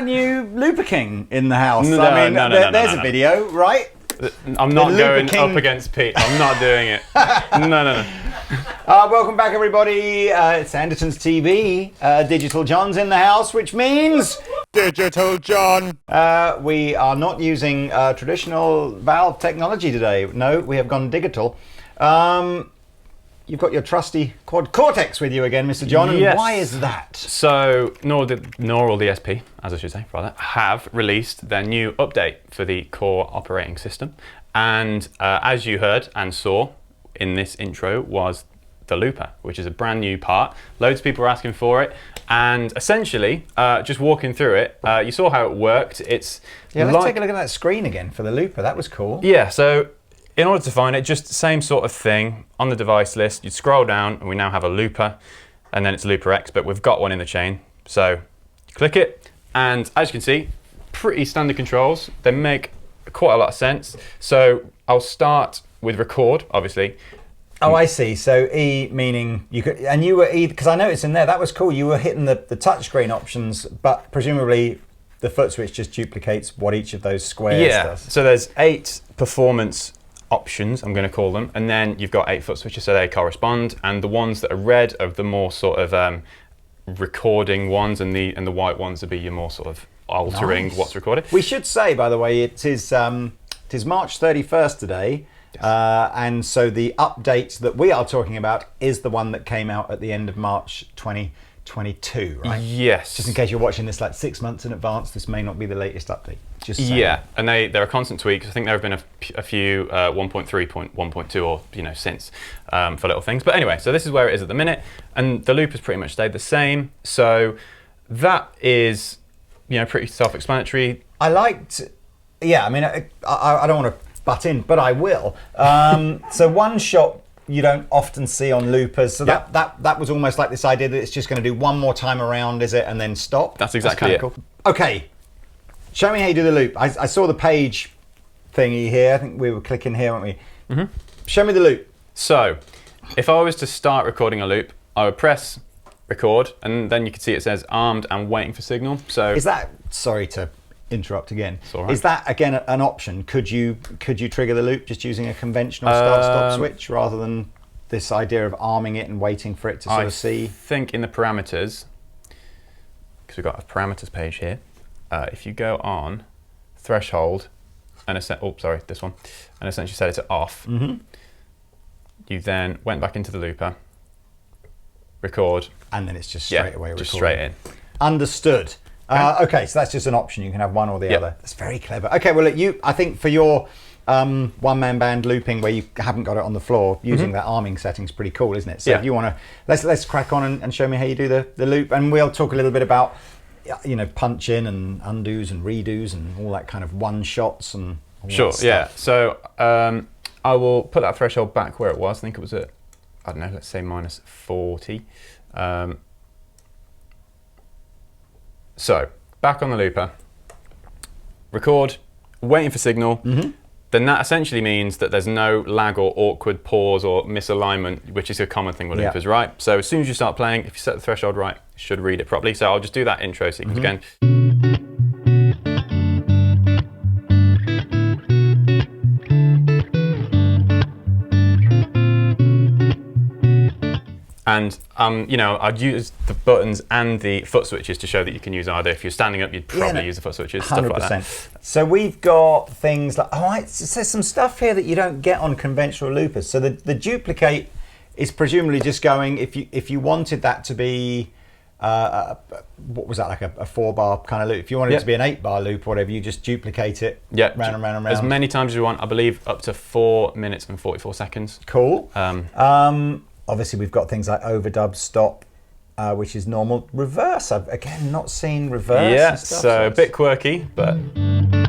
brand new Looper King in the house. No, I mean, no, there's a video, right? I'm not going up against Pete. I'm not doing it. No. Welcome back, everybody. It's Andertons TV. Digital John's in the house, which means... Digital John. We are not using traditional valve technology today. No, we have gone digital. You've got your trusty quad Cortex with you again, Mr. John. Yes. And why is that? So, nor all DSP, as I should say, rather, have released their new update for the core operating system. And as you heard and saw in this intro was the looper, which is a brand new part. Loads of people are asking for it. And essentially, just walking through it, you saw how it worked. Let's take a look at that screen again for the looper. That was cool. Yeah, so in order to find it, just the same sort of thing on the device list. You scroll down and we now have a looper, and then it's Looper X, but we've got one in the chain. So you click it, and as you can see, pretty standard controls. They make quite a lot of sense. So I'll start with record, obviously. Oh, I see. So E meaning you could, and you were E, because I noticed in there, that was cool. You were hitting the touchscreen options, but presumably the foot switch just duplicates what each of those squares does. So there's 8 performance options, I'm going to call them, and then you've got 8 foot switches, so they correspond, and the ones that are red are the more sort of recording ones, and the white ones would be your more sort of altering what's recorded. We should say, by the way, it is March 31st today. Yes. And so the update that we are talking about is the one that came out at the end of March 2022, right? Yes. Just in case you're watching this like 6 months in advance, this may not be the latest update. Just saying. Yeah, and there are constant tweaks. I think there have been a few 1.3, 1.2, or since for little things. But anyway, so this is where it is at the minute, and the loop has pretty much stayed the same. So that is pretty self-explanatory. I liked, I mean, I don't want to butt in, but I will. So one shot you don't often see on loopers. So that was almost like this idea that it's just going to do one more time around, is it, and then stop? That's exactly it. Cool. Okay, show me how you do the loop. I saw the page thingy here. I think we were clicking here, weren't we? Mm-hmm. Show me the loop. So if I was to start recording a loop, I would press record, and then you can see it says armed and waiting for signal. So is that, sorry to interrupt again, all right. Is that again an option? Could you trigger the loop just using a conventional start-stop switch rather than this idea of arming it and waiting for it to sort of see? I think in the parameters, because we've got a parameters page here, if you go on threshold and this one, and essentially set it to off, you then went back into the looper, record, and then it's just straight away recording. Just straight in. Understood. Okay, so that's just an option. You can have one or the other. That's very clever. Okay, well, I think for your one-man band looping where you haven't got it on the floor, using that arming setting is pretty cool, isn't it? So if you want to, let's crack on and show me how you do the loop, and we'll talk a little bit about punch in and undos and redos and all that kind of one shots and all that stuff. Yeah. So I will put that threshold back where it was. I think it was at, I don't know, let's say minus 40. So back on the looper, record, waiting for signal. Then that essentially means that there's no lag or awkward pause or misalignment, which is a common thing with loopers, right? So as soon as you start playing, if you set the threshold right, it should read it properly. So I'll just do that intro sequence again. And I'd use the buttons and the foot switches to show that you can use either. If you're standing up, you'd probably use the foot switches, 100%. Stuff like that. So we've got things like, there's some stuff here that you don't get on conventional loopers. So the duplicate is presumably just going, if you wanted that to be, what was that, like a 4-bar kind of loop? If you wanted it to be an 8-bar loop or whatever, you just duplicate it round and round and round. As many times as you want, I believe up to 4 minutes and 44 seconds. Cool. Obviously, we've got things like overdub, stop, which is normal. Reverse, I've again not seen reverse. Yeah, and stuff, so a bit quirky, but. And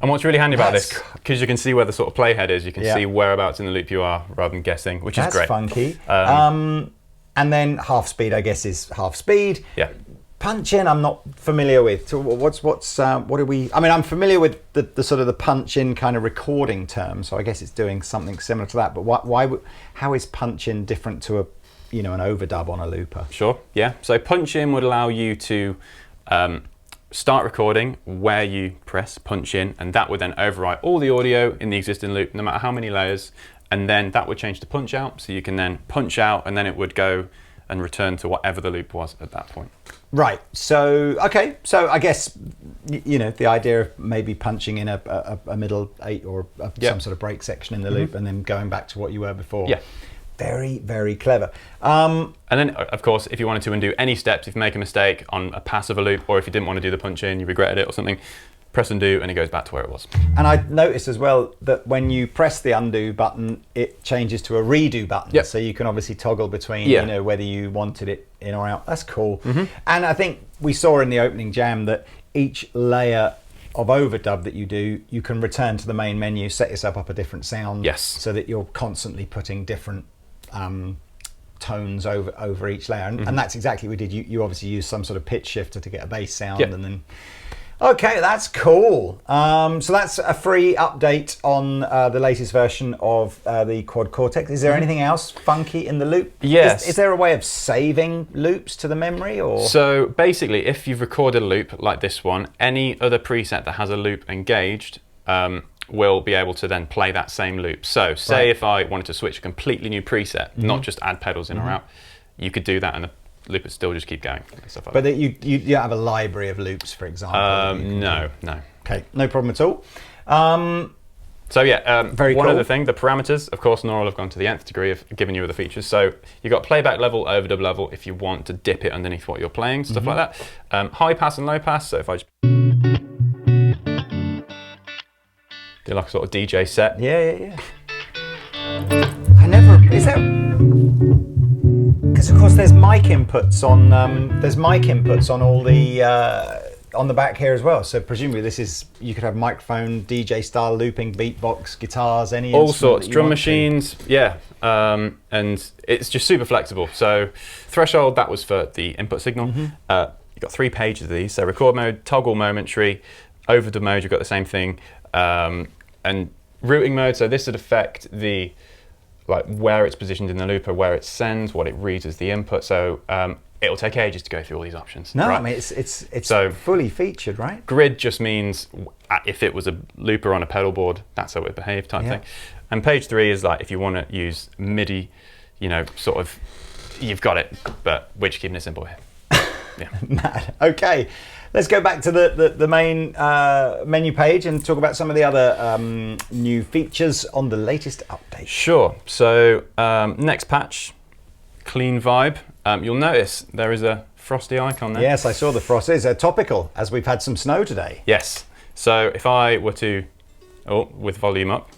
what's really handy about this, because you can see where the sort of playhead is, you can see whereabouts in the loop you are rather than guessing, which is great. That's funky. And then half speed, I guess, is half speed. Yeah. Punch in, I'm not familiar with. So what are we? I mean, I'm familiar with the sort of the punch in kind of recording term. So I guess it's doing something similar to that. But how is punch in different to you know, an overdub on a looper. Sure, yeah. So punch in would allow you to start recording where you press punch in, and that would then overwrite all the audio in the existing loop, no matter how many layers, and then that would change to punch out, so you can then punch out, and then it would go and return to whatever the loop was at that point. Right. So, okay. So I guess, you know, the idea of maybe punching in a middle 8 or some sort of break section in the loop and then going back to what you were before. Yeah. Very, very clever. And then, of course, if you wanted to undo any steps, if you make a mistake on a pass of a loop, or if you didn't want to do the punch in, you regretted it or something, press undo and it goes back to where it was. And I noticed as well that when you press the undo button, it changes to a redo button. Yep. So you can obviously toggle between, you know, whether you wanted it in or out. That's cool. And I think we saw in the opening jam that each layer of overdub that you do, you can return to the main menu, set yourself up a different sound. Yes. So that you're constantly putting different tones over each layer. And that's exactly what we did. You obviously used some sort of pitch shifter to get a bass sound and then... Okay, that's cool. So that's a free update on the latest version of the Quad Cortex. Is there anything else funky in the loop? Yes. Is there a way of saving loops to the memory? Or So basically, if you've recorded a loop like this one, any other preset that has a loop engaged will be able to then play that same loop. So say if I wanted to switch a completely new preset, not just add pedals in or out, you could do that and the loop would still just keep going. And stuff like but that. you have a library of loops, for example? No. Okay, no problem at all. So yeah, Very one cool. other thing, the parameters, of course, Neural have gone to the nth degree of giving you other features. So you've got playback level, overdub level, if you want to dip it underneath what you're playing, stuff like that. High pass and low pass, so if I just do like a sort of DJ set. Yeah. Is there... Because of course there's mic inputs on all the on the back here as well. So presumably this is, you could have microphone, DJ style looping, beatbox, guitars, any All instrument sorts, that you drum want machines, and it's just super flexible. So threshold, that was for the input signal. You've got 3 pages of these. So record mode, toggle momentary, overdub mode, you've got the same thing, and routing mode. So this would affect the like where it's positioned in the looper, where it sends, what it reads as the input. So it'll take ages to go through all these options. No, right? I mean it's So fully featured, right? Grid just means if it was a looper on a pedal board, that's how it would behave type thing. And page 3 is like if you want to use MIDI, you know, sort of, you've got it, but we're just keeping it simple here. Yeah. Mad. Okay, let's go back to the main menu page and talk about some of the other new features on the latest update. Sure. So next patch, clean vibe. You'll notice there is a frosty icon there. Yes, I saw the frost. It's topical, as we've had some snow today. Yes. So if I were to, with volume up.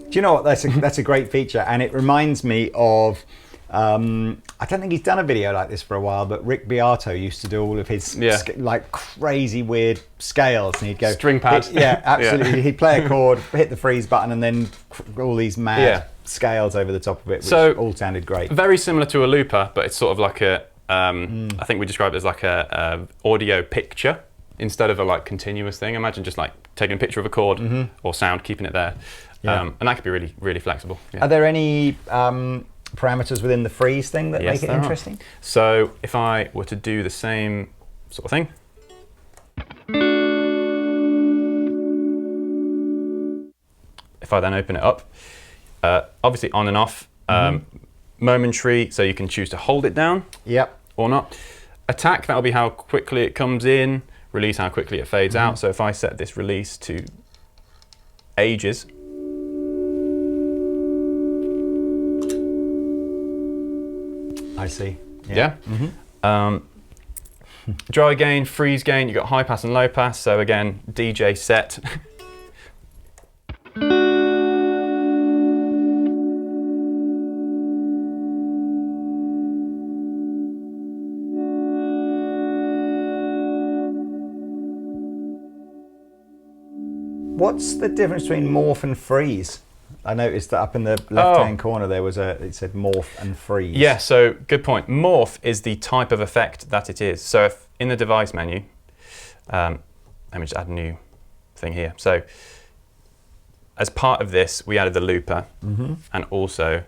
Do you know what? That's a great feature, and it reminds me of. I don't think he's done a video like this for a while, but Rick Beato used to do all of his like crazy weird scales, and he'd go string pad. Yeah, absolutely. He'd play a chord, hit the freeze button, and then all these mad scales over the top of it, which all sounded great. Very similar to a looper, but it's sort of like a. I think we described it as like a audio picture instead of a like continuous thing. Imagine just like taking a picture of a chord or sound, keeping it there. And that could be really, really flexible. Yeah. Are there any parameters within the freeze thing that make it interesting? Are. So if I were to do the same sort of thing. If I then open it up, obviously on and off, momentary, so you can choose to hold it down or not. Attack, that'll be how quickly it comes in. Release, how quickly it fades out. So if I set this release to ages, I see. Yeah. Dry gain, freeze gain, you've got high pass and low pass. So again, DJ set. What's the difference between morph and freeze? I noticed that up in the left-hand corner there was it said morph and freeze. Yeah, so good point. Morph is the type of effect that it is. So if in the device menu, let me just add a new thing here. So as part of this, we added the looper and also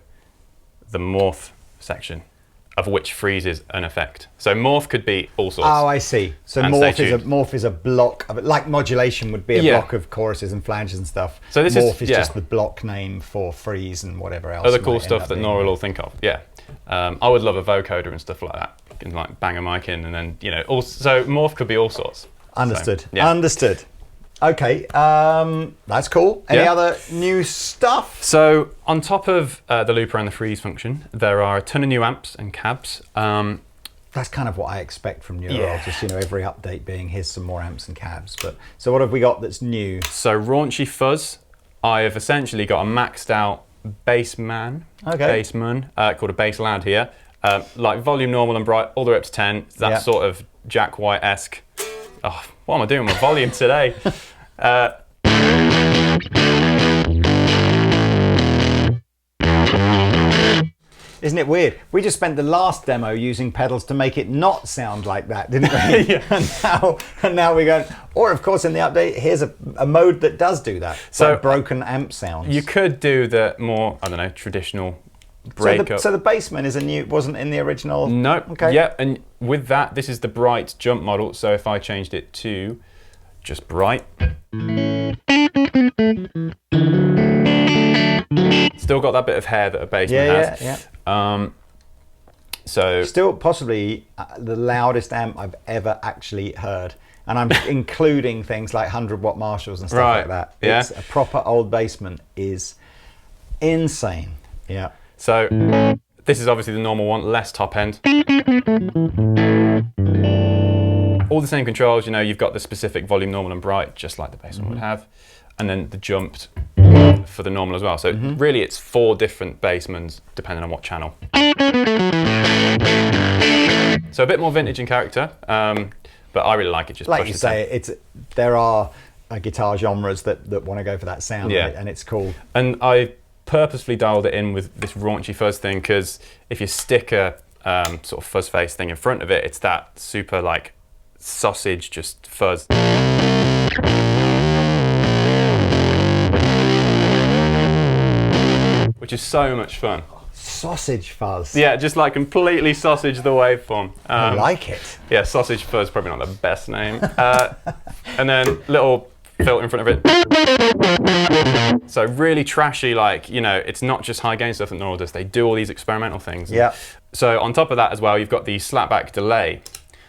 the morph section, of which freeze is an effect. So morph could be all sorts. Oh, I see. So morph is a block of it, like modulation would be a block of choruses and flanges and stuff. So this morph is just the block name for freeze and whatever else. Other cool stuff that Nora will think of. Yeah, I would love a vocoder and stuff like that. You can like bang a mic in, and then so morph could be all sorts. Understood. So, yeah. Understood. Okay, that's cool. Any other new stuff? So on top of the looper and the freeze function, there are a ton of new amps and cabs. That's kind of what I expect from Neural, just every update being here's some more amps and cabs. But so what have we got that's new? So raunchy fuzz, I have essentially got a maxed out bassman, called a bass loud here. Like volume normal and bright, all the way up to 10. That's sort of Jack White-esque. Oh, what am I doing with volume today? Isn't it weird? We just spent the last demo using pedals to make it not sound like that, didn't we? And now we're going, or of course in the update, here's a mode that does do that. So like broken amp sounds. You could do the more, I don't know, traditional breakup. So the bassman wasn't in the original? No. Okay. Yeah, and with that, this is the bright jump model. So if I changed it to just bright. Still got that bit of hair that a bassman has. So still possibly the loudest amp I've ever actually heard. And I'm including things like 100-watt Marshalls and stuff like that. Yeah. It's a proper old bassman is insane. Yeah. So this is obviously the normal one, less top end. All the same controls, you've got the specific volume normal and bright, just like the bass one would have. And then the jumped for the normal as well. So really it's 4 different bassmans depending on what channel. So a bit more vintage in character, but I really like it. Just like you say, there are guitar genres that want to go for that sound, and it's cool. And I purposefully dialed it in with this raunchy fuzz thing because if you stick a sort of fuzz face thing in front of it, it's that super like sausage just fuzz. Which is so much fun. Sausage fuzz. Yeah, just like completely sausage the waveform. I like it. Yeah, sausage fuzz, probably not the best name. And then little filter in front of it. So really trashy, like, it's not just high gain stuff that Neural does. They do all these experimental things. Yeah. So on top of that as well, you've got the slapback delay.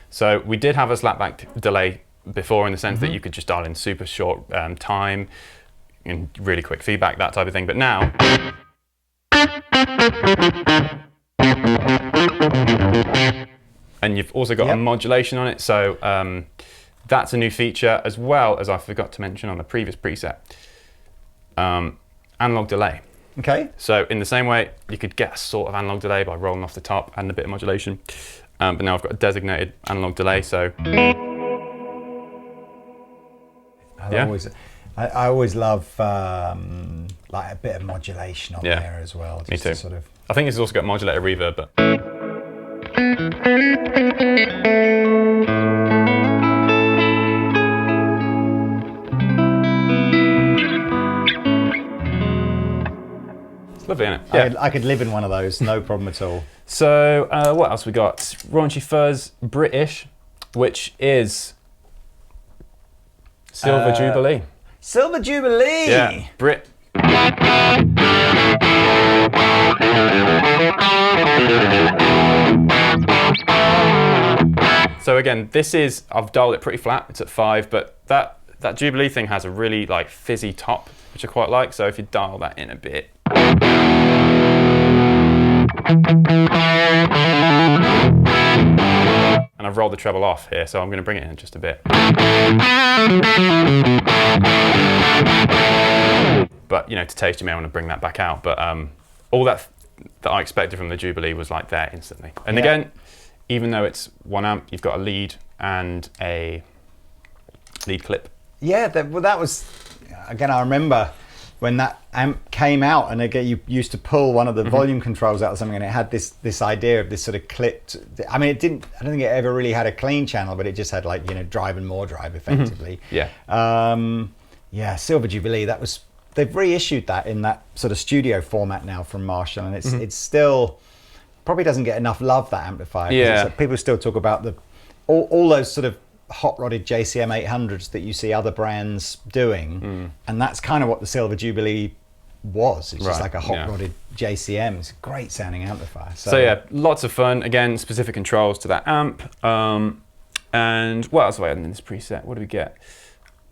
So we did have a slapback delay before in the sense that you could just dial in super short time and really quick feedback, that type of thing. But now, and you've also got a modulation on it. So that's a new feature, as well as I forgot to mention on the previous preset, analog delay. Okay. So in the same way, you could get a sort of analog delay by rolling off the top and a bit of modulation. But now I've got a designated analog delay, so... I always love like a bit of modulation on there as well. Just Me too. To sort of... I think it's also got modulator reverb, but... It's lovely, isn't it? Yeah. I could live in one of those, no problem at all. So what else we got? Raunchy Fuzz British, which is Silver Jubilee. Silver Jubilee! Yeah, Brit. So again, this is, I've dialed it pretty flat, it's at 5, but that Jubilee thing has a really like fizzy top, which I quite like, so if you dial that in a bit. And I've rolled the treble off here, so I'm going to bring it in just a bit. But, to taste, you may want to bring that back out. But all that I expected from the Jubilee was like there instantly. And again, even though it's 1 amp, you've got a lead and a lead clip. Yeah, that was... again, I remember when that amp came out, and again, you used to pull one of the volume controls out or something, and it had this idea of this sort of clipped. I mean, I don't think it ever really had a clean channel, but it just had like, you know, drive and more drive effectively. Yeah. Yeah, Silver Jubilee. They've reissued that in that sort of studio format now from Marshall, and it's still probably doesn't get enough love, that amplifier. Yeah. People still talk about all those sort of hot-rodded JCM 800s that you see other brands doing, and that's kind of what the Silver Jubilee was. It's just like a hot-rodded JCM. It's a great sounding amplifier. So yeah, lots of fun. Again, specific controls to that amp. And what else have I had in this preset? What do we get?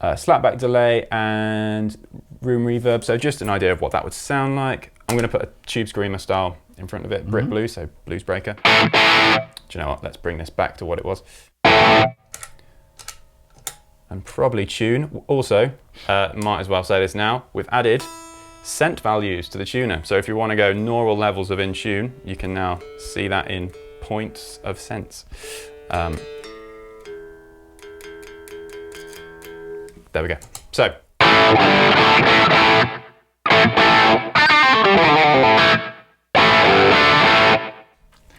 Slapback delay and room reverb. So just an idea of what that would sound like. I'm going to put a Tube Screamer style in front of it, Brit Blues, so Blues Breaker. Do you know what? Let's bring this back to what it was. And probably tune. Also, might as well say this now, we've added cent values to the tuner. So if you want to go neural levels of in tune, you can now see that in points of cents. There we go. So.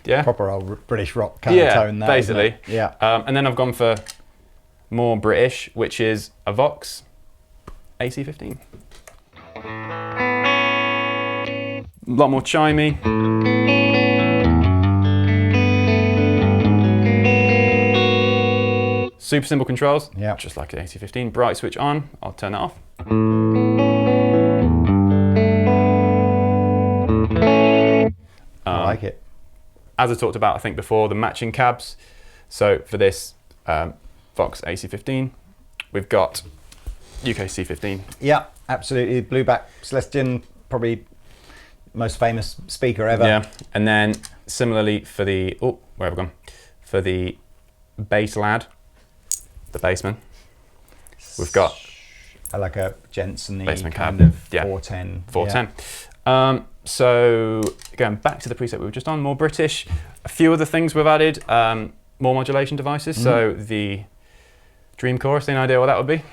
Yeah. Proper old British rock kind of tone there. Basically. Yeah. And then I've gone for more British, which is a Vox AC15. A lot more chimey. Super simple controls, just like the AC15. Bright switch on, I'll turn that off. I like it. As I talked about, I think before, the matching cabs. So for this Vox AC15, we've got UKC15. Yeah, absolutely. Blueback Celestion, probably most famous speaker ever. Yeah, and then similarly for the, where have I gone? For the bass lad, the bassman, we've got like a Jensen bassman kind cab. of 410. 410. So going back to the preset we were just on, more British. A few other things we've added, more modulation devices. So the Dream Chorus, any idea what that would be?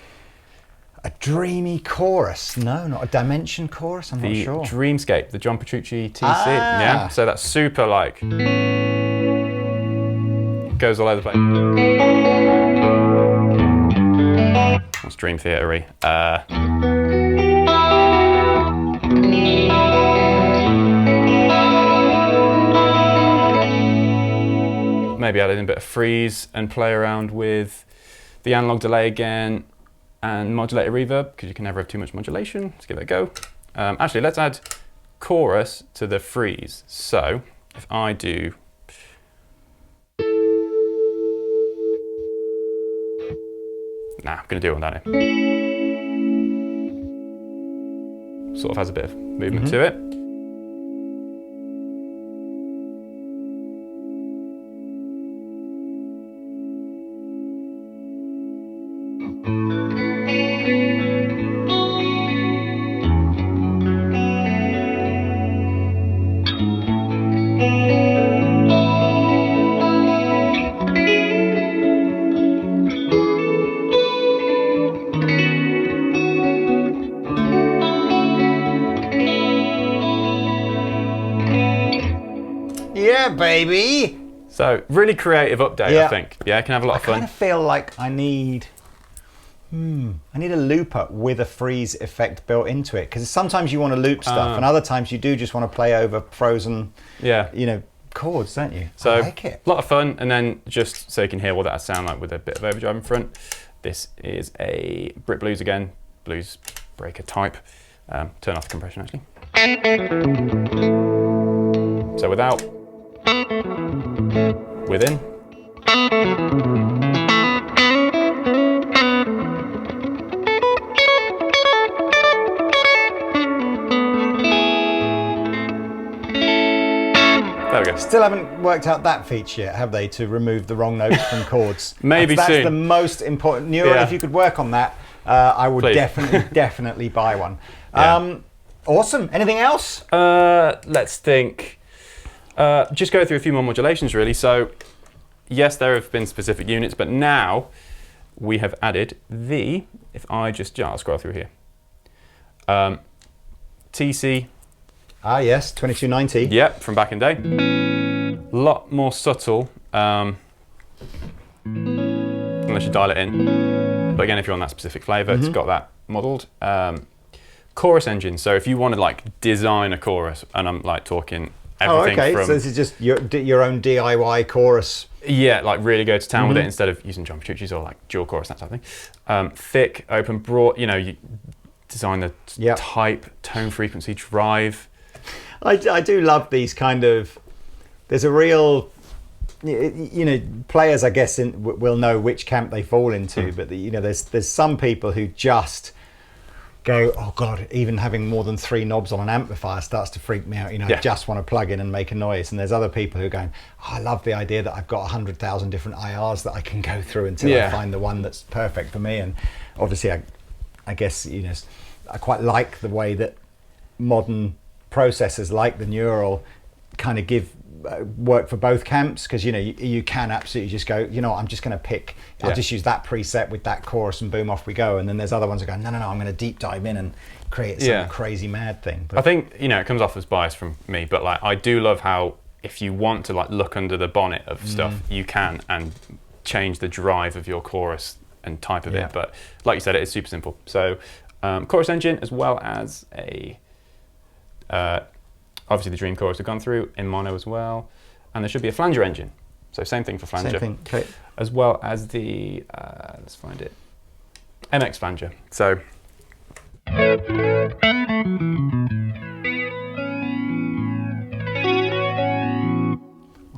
A dreamy chorus? No, not a Dimension chorus. I'm not sure. The Dreamscape, the John Petrucci TC. Yeah. So that's super like goes all over the place. That's Dream Theatre-y. Maybe add in a bit of freeze and play around with the analog delay again and modulated reverb, because you can never have too much modulation. Let's give it a go. Actually, let's add chorus to the freeze. So if I do, I'm going to do it without it. Sort of has a bit of movement to it. Yeah, baby. So really creative update, I think. Yeah, can have a lot of fun. I kind of feel like I need a looper with a freeze effect built into it, because sometimes you want to loop stuff, and other times you do just want to play over frozen, chords, don't you? So I like it. A lot of fun, and then just so you can hear what that would sound like with a bit of overdrive in front. This is a Brit Blues again, Blues Breaker type. Turn off the compression actually. So without, within. There we go. Still haven't worked out that feature yet, have they, to remove the wrong notes from chords? Maybe that's soon. The most important. Neuron, if you could work on that, I would Please. definitely buy one. Yeah. Awesome. Anything else? Let's think. Just go through a few more modulations, really. So, yes, there have been specific units, but now we have added the, if I just, I'll scroll through here. TC. Ah, yes, 2290. Yep, from back in day. A lot more subtle, unless you dial it in. But again, if you're on that specific flavor, it's got that modeled. Chorus engine. So if you want to like design a chorus, and I'm like talking everything okay. from... So this is just your own DIY chorus. Yeah, like really go to town with it instead of using John Petrucci's or like dual chorus, that type of thing. Thick, open, broad, you design the type, tone, frequency, drive. I do love these kind of, there's a real, players I guess will know which camp they fall into, but there's some people who just go, oh God, even having more than 3 knobs on an amplifier starts to freak me out. I just want to plug in and make a noise. And there's other people who are going, oh, I love the idea that I've got 100,000 different IRs that I can go through until I find the one that's perfect for me. And obviously, I guess, I quite like the way that modern processors like the Neural kind of give work for both camps, because you can absolutely just go, I'm just going to pick, I'll just use that preset with that chorus and boom, off we go. And then there's other ones that go, no, I'm going to deep dive in and create some crazy mad thing. But I think it comes off as bias from me, but like I do love how if you want to like look under the bonnet of stuff, you can, and change the drive of your chorus and type of it. But like you said, it is super simple. So chorus engine, as well as a obviously the Dream chorus we've gone through in mono as well, and there should be a flanger engine. So same thing for flanger. Same thing. Okay. As well as the let's find it, MX flanger. So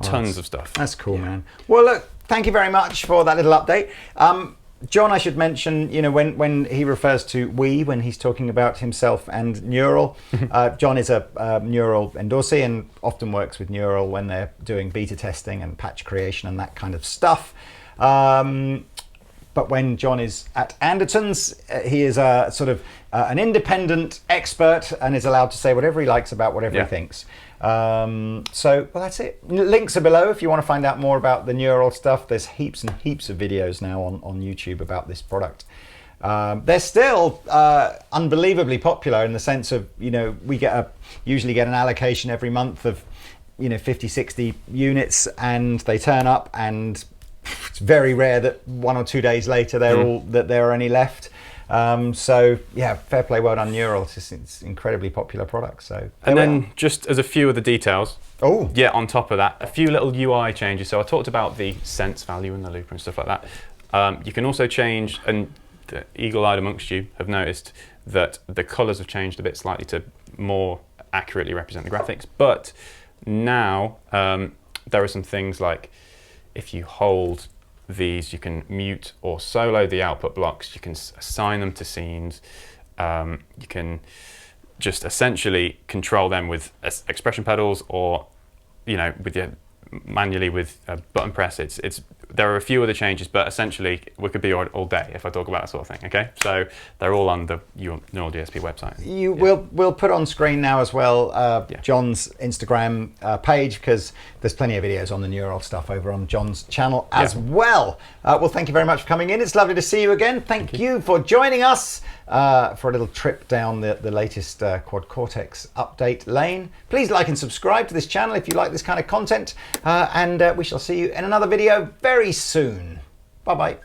tons of stuff. That's cool, man. Well, look, thank you very much for that little update. John, I should mention, when he refers to we, when he's talking about himself and Neural, John is a Neural endorsee and often works with Neural when they're doing beta testing and patch creation and that kind of stuff. But when John is at Andertons, he is a sort of an independent expert and is allowed to say whatever he likes about whatever he thinks. So that's it. Links are below if you want to find out more about the Neural stuff. There's heaps and heaps of videos now on YouTube about this product. They're still unbelievably popular in the sense of, we usually get an allocation every month of 50, 60 units, and they turn up, and it's very rare that 1 or 2 days later there are any left. So yeah, fair play, well done Neural. It's incredibly popular product. So and then just as a few of the details. Oh yeah, on top of that, a few little UI changes. So I talked about the sense value and the looper and stuff like that. You can also change, and the eagle-eyed amongst you have noticed that the colors have changed a bit slightly to more accurately represent the graphics. But now there are some things like, if you hold these, you can mute or solo the output blocks, you can assign them to scenes, you can just essentially control them with expression pedals, or manually with a button press. There are a few other changes, but essentially we could be all day if I talk about that sort of thing. Okay, so they're all on the Neural DSP website. We'll put on screen now as well John's Instagram page, because there's plenty of videos on the Neural stuff over on John's channel as well. Well, thank you very much for coming in. It's lovely to see you again. Thank you for joining us for a little trip down the latest Quad Cortex update lane. Please like and subscribe to this channel if you like this kind of content, and we shall see you in another video very soon. Bye-bye.